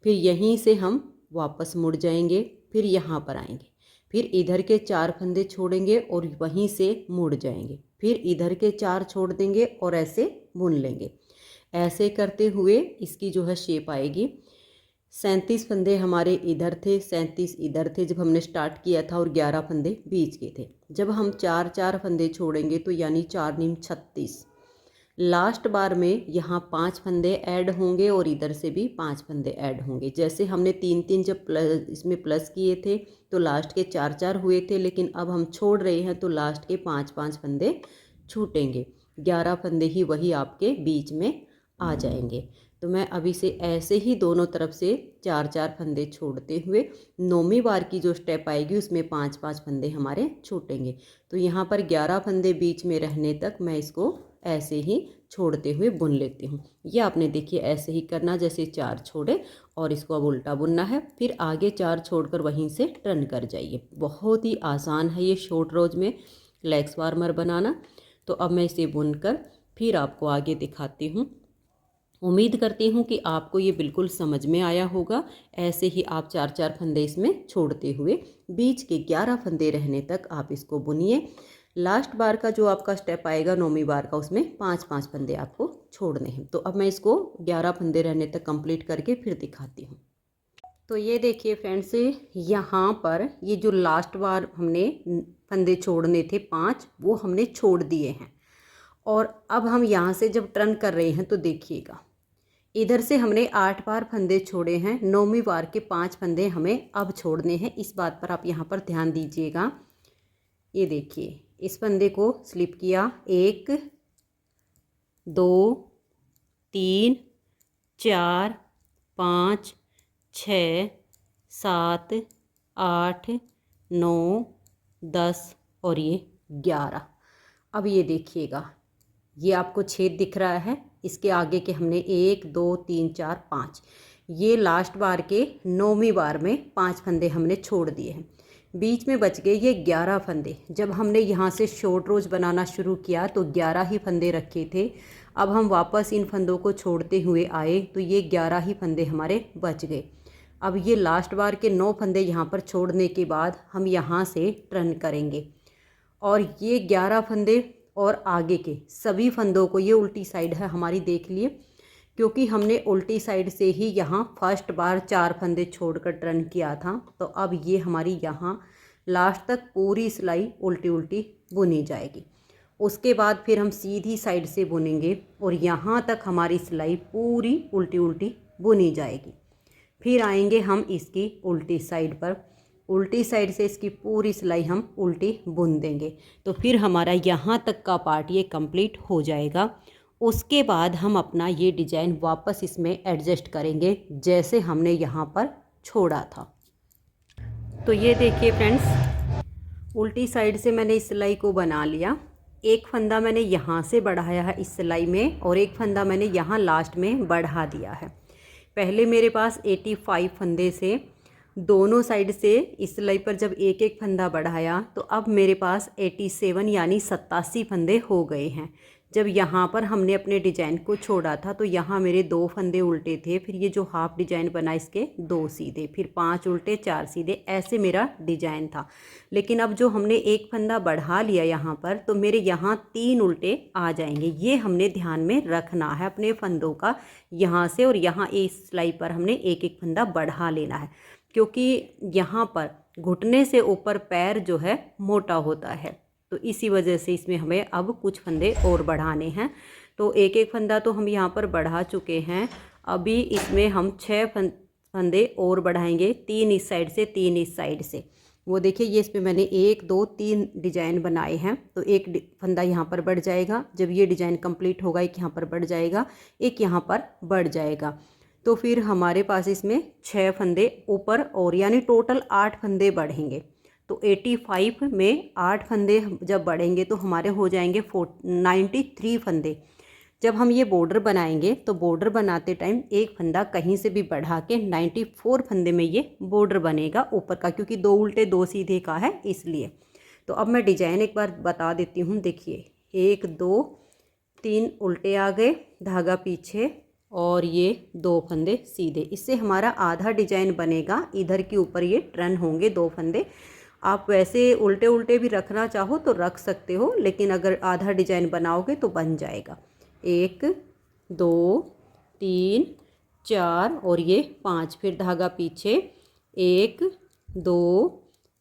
Speaker 1: फिर यहीं से हम वापस मुड़ जाएंगे, फिर यहाँ पर आएंगे, फिर इधर के 4 फंदे छोड़ेंगे और वहीं से मुड़ जाएंगे, फिर इधर के 4 छोड़ देंगे और ऐसे बुन लेंगे। ऐसे करते हुए इसकी जो है शेप आएगी। 37 फंदे हमारे इधर थे, 37 इधर थे जब हमने स्टार्ट किया था, और 11 फंदे बीच के थे। जब हम 4-4 फंदे छोड़ेंगे तो यानी 4 नीम 36, लास्ट बार में यहाँ 5 फंदे ऐड होंगे और इधर से भी 5 फंदे ऐड होंगे। जैसे हमने 3-3 जब प्लस इसमें प्लस किए थे तो लास्ट के 4-4 हुए थे, लेकिन अब हम छोड़ रहे हैं तो लास्ट के 5-5 फंदे छूटेंगे। 11 फंदे ही वही आपके बीच में आ जाएंगे। तो मैं अभी से ऐसे ही दोनों तरफ से 4-4 फंदे छोड़ते हुए 9वीं बार की जो स्टेप आएगी उसमें 5-5 फंदे हमारे छूटेंगे। तो यहाँ पर 11 फंदे बीच में रहने तक मैं इसको ऐसे ही छोड़ते हुए बुन लेती हूँ। ये आपने देखिए ऐसे ही करना, जैसे 4 छोड़े और इसको अब उल्टा बुनना है, फिर आगे 4 छोड़कर वहीं से टर्न कर जाइए। बहुत ही आसान है ये शॉर्ट रोज में लेग्स वार्मर बनाना। तो अब मैं इसे बुनकर फिर आपको आगे दिखाती हूँ। उम्मीद करती हूँ कि आपको ये बिल्कुल समझ में आया होगा। ऐसे ही आप 4-4 फंदे इसमें छोड़ते हुए बीच के 11 फंदे रहने तक आप इसको बुनिए। लास्ट बार का जो आपका स्टेप आएगा 9वीं बार का, उसमें 5-5 फंदे आपको छोड़ने हैं। तो अब मैं इसको 11 फंदे रहने तक कंप्लीट करके फिर दिखाती हूँ। तो ये देखिए फ्रेंड्स, यहाँ पर ये जो लास्ट बार हमने फंदे छोड़ने थे 5, वो हमने छोड़ दिए हैं। और अब हम यहाँ से जब टर्न कर रहे हैं तो देखिएगा, इधर से हमने 8 बार फंदे छोड़े हैं, 9वीं बार के 5 फंदे हमें अब छोड़ने हैं। इस बात पर आप यहाँ पर ध्यान दीजिएगा। ये देखिए, इस फंदे को स्लिप किया, 1 2 3 4 5 6 7 8 9 10 और ये 11। अब ये देखिएगा, ये आपको छेद दिख रहा है, इसके आगे के हमने 1 2 3 4 5, ये लास्ट बार के 9वीं बार में 5 फंदे हमने छोड़ दिए हैं। बीच में बच गए ये 11 फंदे। जब हमने यहाँ से शॉर्ट रोज बनाना शुरू किया तो 11 ही फंदे रखे थे। अब हम वापस इन फंदों को छोड़ते हुए आए तो ये 11 ही फंदे हमारे बच गए। अब ये लास्ट बार के 9 फंदे यहाँ पर छोड़ने के बाद हम यहाँ से टर्न करेंगे और ये 11 फंदे और आगे के सभी फंदों को, ये उल्टी साइड है हमारी, देख लिए, क्योंकि हमने उल्टी साइड से ही यहाँ फर्स्ट बार 4 फंदे छोड़कर टर्न किया था। तो अब ये हमारी यहाँ लास्ट तक पूरी सिलाई उल्टी उल्टी बुनी जाएगी। उसके बाद फिर हम सीधी साइड से बुनेंगे और यहाँ तक हमारी सिलाई पूरी उल्टी उल्टी बुनी जाएगी। फिर आएंगे हम इसकी उल्टी साइड पर, उल्टी साइड से इसकी पूरी सिलाई हम उल्टी बुन देंगे। तो फिर हमारा यहाँ तक का पार्ट ये कंप्लीट हो जाएगा। उसके बाद हम अपना ये डिज़ाइन वापस इसमें एडजस्ट करेंगे जैसे हमने यहाँ पर छोड़ा था। तो ये देखिए फ्रेंड्स, उल्टी साइड से मैंने इस सिलाई को बना लिया। एक फंदा मैंने यहाँ से बढ़ाया है इस सिलाई में और एक फंदा मैंने यहाँ लास्ट में बढ़ा दिया है। पहले मेरे पास 85 फंदे से दोनों साइड से इस सिलाई पर जब एक एक फंदा बढ़ाया तो अब मेरे पास 87 यानी 87 फंदे हो गए हैं। जब यहाँ पर हमने अपने डिज़ाइन को छोड़ा था तो यहाँ मेरे 2 फंदे उल्टे थे, फिर ये जो हाफ डिज़ाइन बना इसके 2 सीधे, फिर 5 उल्टे 4 सीधे, ऐसे मेरा डिज़ाइन था। लेकिन अब जो हमने एक फंदा बढ़ा लिया यहाँ पर तो मेरे यहाँ 3 उल्टे आ जाएंगे। ये हमने ध्यान में रखना है अपने फंदों का, यहाँ से और यहाँ इस सिलाई पर हमने एक एक फंदा बढ़ा लेना है, क्योंकि यहाँ पर घुटने से ऊपर पैर जो है मोटा होता है। तो इसी वजह से इसमें हमें अब कुछ फंदे और बढ़ाने हैं। तो एक एक फंदा तो हम यहाँ पर बढ़ा चुके हैं। अभी इसमें हम 6 फंदे और बढ़ाएंगे, 3 इस साइड से 3 इस साइड से। वो देखिए ये इस पर मैंने 1 2 3 डिजाइन बनाए हैं। तो एक फंदा यहाँ पर बढ़ जाएगा, जब ये डिजाइन कंप्लीट होगा एक यहाँ पर बढ़ जाएगा, एक यहाँ पर बढ़ जाएगा। तो फिर हमारे पास इसमें 6 फंदे ऊपर और यानी टोटल 8 फंदे बढ़ेंगे। तो 85 में 8 फंदे जब बढ़ेंगे तो हमारे हो जाएंगे 93 फंदे। जब हम ये बॉर्डर बनाएंगे तो बॉर्डर बनाते टाइम एक फंदा कहीं से भी बढ़ा के 94 फंदे में ये बॉर्डर बनेगा ऊपर का, क्योंकि 2 उल्टे 2 सीधे का है इसलिए। तो अब मैं डिजाइन एक बार बता देती हूँ। देखिए 1 2 3 उल्टे आ गए, धागा पीछे और ये 2 फंदे सीधे। इससे हमारा आधा डिजाइन बनेगा। इधर के ऊपर ये टर्न होंगे 2 फंदे। आप वैसे उल्टे उल्टे भी रखना चाहो तो रख सकते हो, लेकिन अगर आधा डिजाइन बनाओगे तो बन जाएगा। 1 2 3 4 और ये 5, फिर धागा पीछे 1 2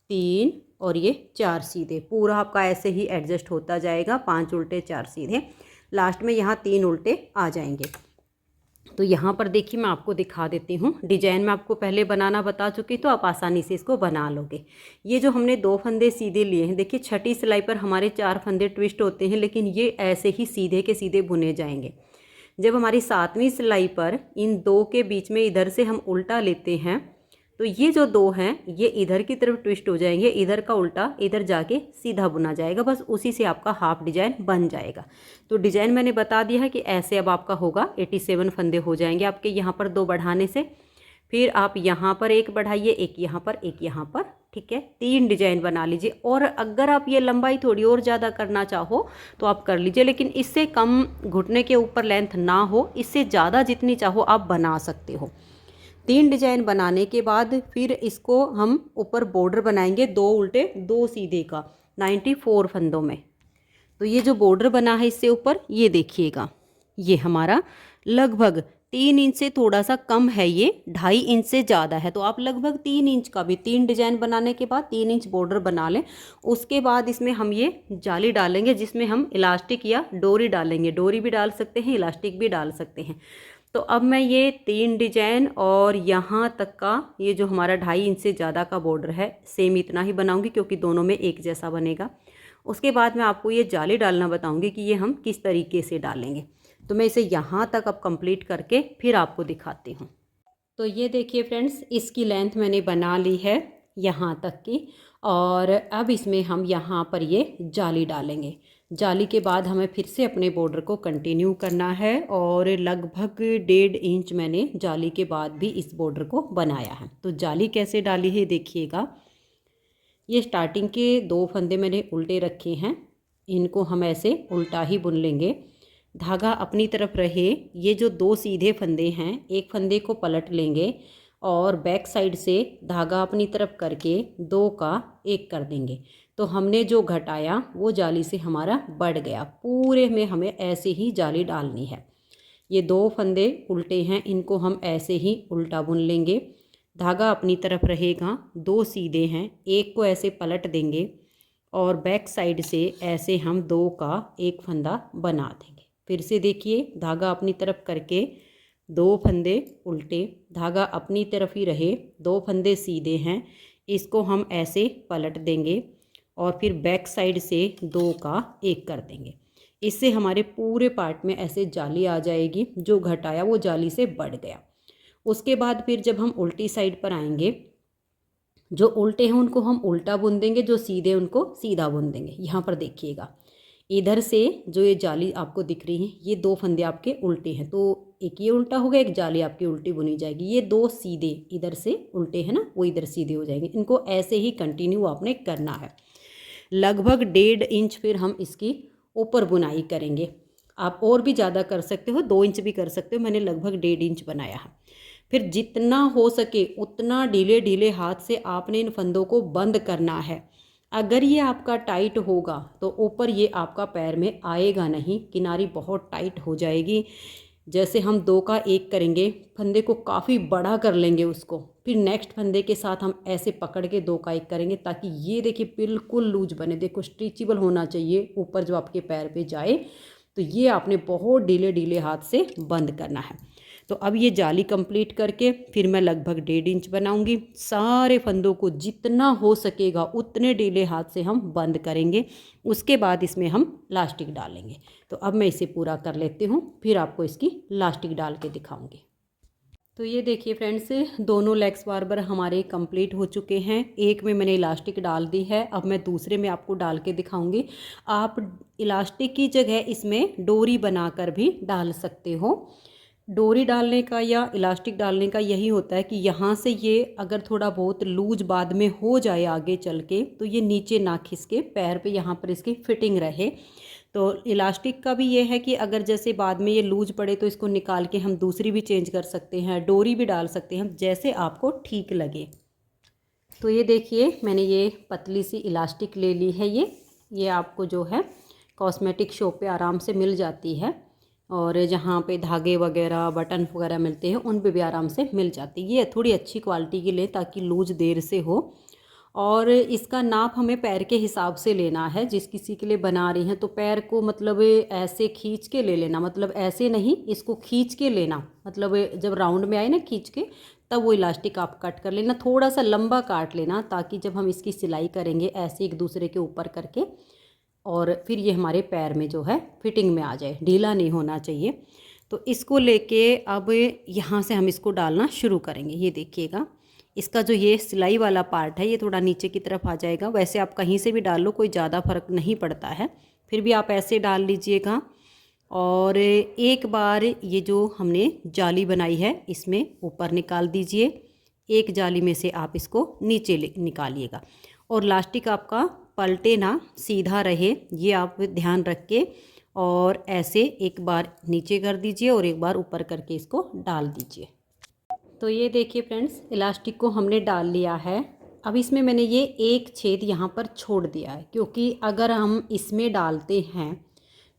Speaker 1: 3 और ये 4 सीधे। पूरा आपका ऐसे ही एडजस्ट होता जाएगा, 5 उल्टे 4 सीधे। लास्ट में यहाँ 3 उल्टे आ जाएंगे। तो यहाँ पर देखिए मैं आपको दिखा देती हूँ। डिजाइन में आपको पहले बनाना बता चुकी, तो आप आसानी से इसको बना लोगे। ये जो हमने 2 फंदे सीधे लिए हैं, देखिए छठी सिलाई पर हमारे 4 फंदे ट्विस्ट होते हैं, लेकिन ये ऐसे ही सीधे के सीधे बुने जाएंगे। जब हमारी 7वीं सिलाई पर इन 2 के बीच में इधर से हम उल्टा लेते हैं तो ये जो 2 हैं ये इधर की तरफ ट्विस्ट हो जाएंगे, इधर का उल्टा इधर जाके सीधा बुना जाएगा। बस उसी से आपका हाफ डिजाइन बन जाएगा। तो डिजाइन मैंने बता दिया है कि ऐसे अब आपका होगा। 87 फंदे हो जाएंगे आपके यहाँ पर 2 बढ़ाने से। फिर आप यहाँ पर 1 बढ़ाइए, 1 यहाँ पर, 1 यहाँ पर, ठीक है। 3 डिजाइन बना लीजिए। और अगर आप ये लंबाई थोड़ी और ज़्यादा करना चाहो तो आप कर लीजिए, लेकिन इससे कम घुटने के ऊपर लेंथ ना हो, इससे ज़्यादा जितनी चाहो आप बना सकते हो। 3 डिजाइन बनाने के बाद फिर इसको हम ऊपर बॉर्डर बनाएंगे 2 उल्टे 2 सीधे का 94 फंदों में। तो ये जो बॉर्डर बना है इससे ऊपर ये देखिएगा, ये हमारा लगभग 3 इंच से थोड़ा सा कम है, ये 2.5 इंच से ज़्यादा है। तो आप लगभग 3 इंच का भी 3 डिजाइन बनाने के बाद 3 इंच बॉर्डर बना लें। उसके बाद इसमें हम ये जाली डालेंगे जिसमें हम इलास्टिक या डोरी डालेंगे। डोरी भी डाल सकते हैं, इलास्टिक भी डाल सकते हैं। तो अब मैं ये 3 डिजाइन और यहाँ तक का ये जो हमारा 2.5 इंच से ज़्यादा का बॉर्डर है सेम इतना ही बनाऊंगी, क्योंकि दोनों में एक जैसा बनेगा। उसके बाद मैं आपको ये जाली डालना बताऊंगी कि ये हम किस तरीके से डालेंगे। तो मैं इसे यहाँ तक अब कंप्लीट करके फिर आपको दिखाती हूँ। तो ये देखिए फ्रेंड्स, इसकी लेंथ मैंने बना ली है यहाँ तक की, और अब इसमें हम यहाँ पर ये जाली डालेंगे। जाली के बाद हमें फिर से अपने बॉर्डर को कंटिन्यू करना है, और लगभग 1.5 इंच मैंने जाली के बाद भी इस बॉर्डर को बनाया है। तो जाली कैसे डाली है देखिएगा। ये स्टार्टिंग के 2 फंदे मैंने उल्टे रखे हैं, इनको हम ऐसे उल्टा ही बुन लेंगे। धागा अपनी तरफ रहे। ये जो 2 सीधे फंदे हैं, एक फंदे को पलट लेंगे और बैक साइड से धागा अपनी तरफ करके 2 का 1 कर देंगे। तो हमने जो घटाया वो जाली से हमारा बढ़ गया। पूरे में हमें ऐसे ही जाली डालनी है। ये 2 फंदे उल्टे हैं, इनको हम ऐसे ही उल्टा बुन लेंगे। धागा अपनी तरफ रहेगा, 2 सीधे हैं, एक को ऐसे पलट देंगे और बैक साइड से ऐसे हम 2 का 1 फंदा बना देंगे। फिर से देखिए, धागा अपनी तरफ करके 2 फंदे उल्टे, धागा अपनी तरफ ही रहे, 2 फंदे सीधे हैं, इसको हम ऐसे पलट देंगे और फिर बैक साइड से 2 का 1 कर देंगे। इससे हमारे पूरे पार्ट में ऐसे जाली आ जाएगी। जो घटाया वो जाली से बढ़ गया। उसके बाद फिर जब हम उल्टी साइड पर आएंगे, जो उल्टे हैं उनको हम उल्टा बुन देंगे, जो सीधे उनको सीधा बुन देंगे। यहाँ पर देखिएगा, इधर से जो ये जाली आपको दिख रही है, ये 2 फंदे आपके उल्टे हैं, तो एक ये उल्टा हो गया, एक जाली आपकी उल्टी बुनी जाएगी। ये 2 सीधे इधर से उल्टे हैं ना, वो इधर सीधे हो जाएंगे। इनको ऐसे ही कंटिन्यू आपने करना है। लगभग 1.5 इंच फिर हम इसकी ऊपर बुनाई करेंगे। आप और भी ज़्यादा कर सकते हो, 2 इंच भी कर सकते हो। मैंने लगभग 1.5 इंच बनाया है। फिर जितना हो सके उतना ढीले ढीले हाथ से आपने इन फंदों को बंद करना है। अगर ये आपका टाइट होगा तो ऊपर ये आपका पैर में आएगा नहीं, किनारी बहुत टाइट हो जाएगी। जैसे हम 2 का 1 करेंगे, फंदे को काफ़ी बड़ा कर लेंगे उसको, फिर नेक्स्ट फंदे के साथ हम ऐसे पकड़ के 2 का 1 करेंगे ताकि ये देखिए बिल्कुल लूज बने। देखो स्ट्रेचेबल होना चाहिए ऊपर जो आपके पैर पे जाए। तो ये आपने बहुत ढीले ढीले हाथ से बंद करना है। तो अब ये जाली कंप्लीट करके फिर मैं लगभग 1.5 इंच बनाऊंगी। सारे फंदों को जितना हो सकेगा उतने ढीले हाथ से हम बंद करेंगे। उसके बाद इसमें हम लास्टिक डालेंगे। तो अब मैं इसे पूरा कर लेती हूँ, फिर आपको इसकी लास्टिक डाल के दिखाऊंगी। तो ये देखिए फ्रेंड्स, दोनों लेग्स बार्बर हमारे कंप्लीट हो चुके हैं। एक में मैंने इलास्टिक डाल दी है, अब मैं दूसरे में आपको डाल के दिखाऊंगी। आप इलास्टिक की जगह इसमें डोरी बनाकर भी डाल सकते हो। डोरी डालने का या इलास्टिक डालने का यही होता है कि यहाँ से ये अगर थोड़ा बहुत लूज बाद में हो जाए आगे चल के, तो ये नीचे ना खिसके, पैर पे यहाँ पर इसकी फिटिंग रहे। तो इलास्टिक का भी ये है कि अगर जैसे बाद में ये लूज पड़े तो इसको निकाल के हम दूसरी भी चेंज कर सकते हैं, डोरी भी डाल सकते हैं, जैसे आपको ठीक लगे। तो ये देखिए मैंने ये पतली सी इलास्टिक ले ली है। ये आपको जो है कॉस्मेटिक शॉप पे आराम से मिल जाती है, और जहाँ पे धागे वगैरह बटन वगैरह मिलते हैं उन पे भी आराम से मिल जाती है। ये थोड़ी अच्छी क्वालिटी की लें ताकि लूज देर से हो। और इसका नाप हमें पैर के हिसाब से लेना है। जिस किसी के लिए बना रही हैं तो पैर को मतलब ऐसे खींच के ले लेना, मतलब ऐसे नहीं, इसको खींच के लेना, मतलब जब राउंड में आए ना खींच के, तब वो इलास्टिक आप कट कर लेना। थोड़ा सा लंबा काट लेना ताकि जब हम इसकी सिलाई करेंगे ऐसे एक दूसरे के ऊपर करके, और फिर ये हमारे पैर में जो है फिटिंग में आ जाए, ढीला नहीं होना चाहिए। तो इसको लेके अब यहाँ से हम इसको डालना शुरू करेंगे। ये देखिएगा, इसका जो ये सिलाई वाला पार्ट है ये थोड़ा नीचे की तरफ आ जाएगा। वैसे आप कहीं से भी डाल लो, कोई ज़्यादा फर्क नहीं पड़ता है, फिर भी आप ऐसे डाल लीजिएगा। और एक बार ये जो हमने जाली बनाई है इसमें ऊपर निकाल दीजिए। एक जाली में से आप इसको नीचे निकालिएगा, और लास्टिक आपका पलटे ना, सीधा रहे, ये आप ध्यान रख के, और ऐसे एक बार नीचे कर दीजिए और एक बार ऊपर करके इसको डाल दीजिए। तो ये देखिए फ्रेंड्स, इलास्टिक को हमने डाल लिया है। अब इसमें मैंने ये एक छेद यहाँ पर छोड़ दिया है, क्योंकि अगर हम इसमें डालते हैं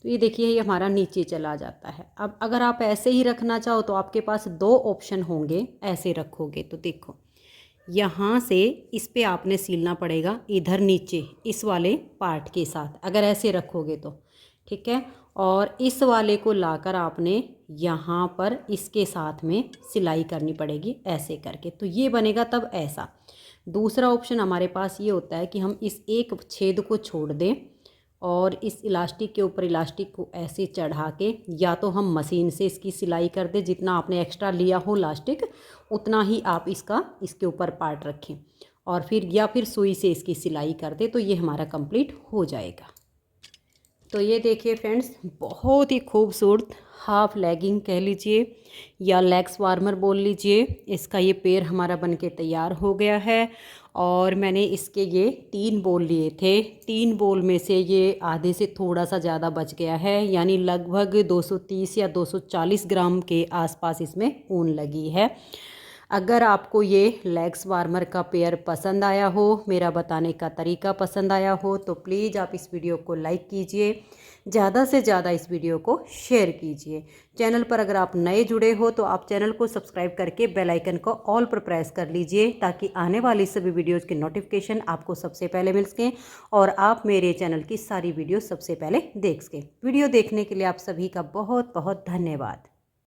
Speaker 1: तो ये देखिए ये हमारा नीचे चला जाता है। अब अगर आप ऐसे ही रखना चाहो तो आपके पास 2 ऑप्शन होंगे। ऐसे रखोगे तो देखो यहाँ से इस पे आपने सीलना पड़ेगा, इधर नीचे इस वाले पार्ट के साथ, अगर ऐसे रखोगे तो ठीक है। और इस वाले को लाकर आपने यहाँ पर इसके साथ में सिलाई करनी पड़ेगी ऐसे करके, तो ये बनेगा तब ऐसा। दूसरा ऑप्शन हमारे पास ये होता है कि हम इस एक छेद को छोड़ दें और इस इलास्टिक के ऊपर इलास्टिक को ऐसे चढ़ा के, या तो हम मशीन से इसकी सिलाई कर दें, जितना आपने एक्स्ट्रा लिया हो इलास्टिक उतना ही आप इसके ऊपर पार्ट रखें, और फिर या फिर सुई से इसकी सिलाई कर दें, तो ये हमारा कंप्लीट हो जाएगा। तो ये देखिए फ्रेंड्स, बहुत ही खूबसूरत हाफ लेगिंग कह लीजिए या लेग्स वार्मर बोल लीजिए, इसका ये पैर हमारा बनके तैयार हो गया है। और मैंने इसके ये 3 बोल लिए थे, 3 बोल में से ये आधे से थोड़ा सा ज़्यादा बच गया है, यानी लगभग 230 या 240 ग्राम के आसपास इसमें ऊन लगी है। अगर आपको ये लेग्स वार्मर का पेयर पसंद आया हो, मेरा बताने का तरीका पसंद आया हो, तो प्लीज़ आप इस वीडियो को लाइक कीजिए, ज़्यादा से ज़्यादा इस वीडियो को शेयर कीजिए। चैनल पर अगर आप नए जुड़े हो तो आप चैनल को सब्सक्राइब करके बेल आइकन को ऑल पर प्रेस कर लीजिए, ताकि आने वाली सभी वीडियोज़ की नोटिफिकेशन आपको सबसे पहले मिल सकें और आप मेरे चैनल की सारी वीडियो सबसे पहले देख सकें। वीडियो देखने के लिए आप सभी का बहुत बहुत धन्यवाद।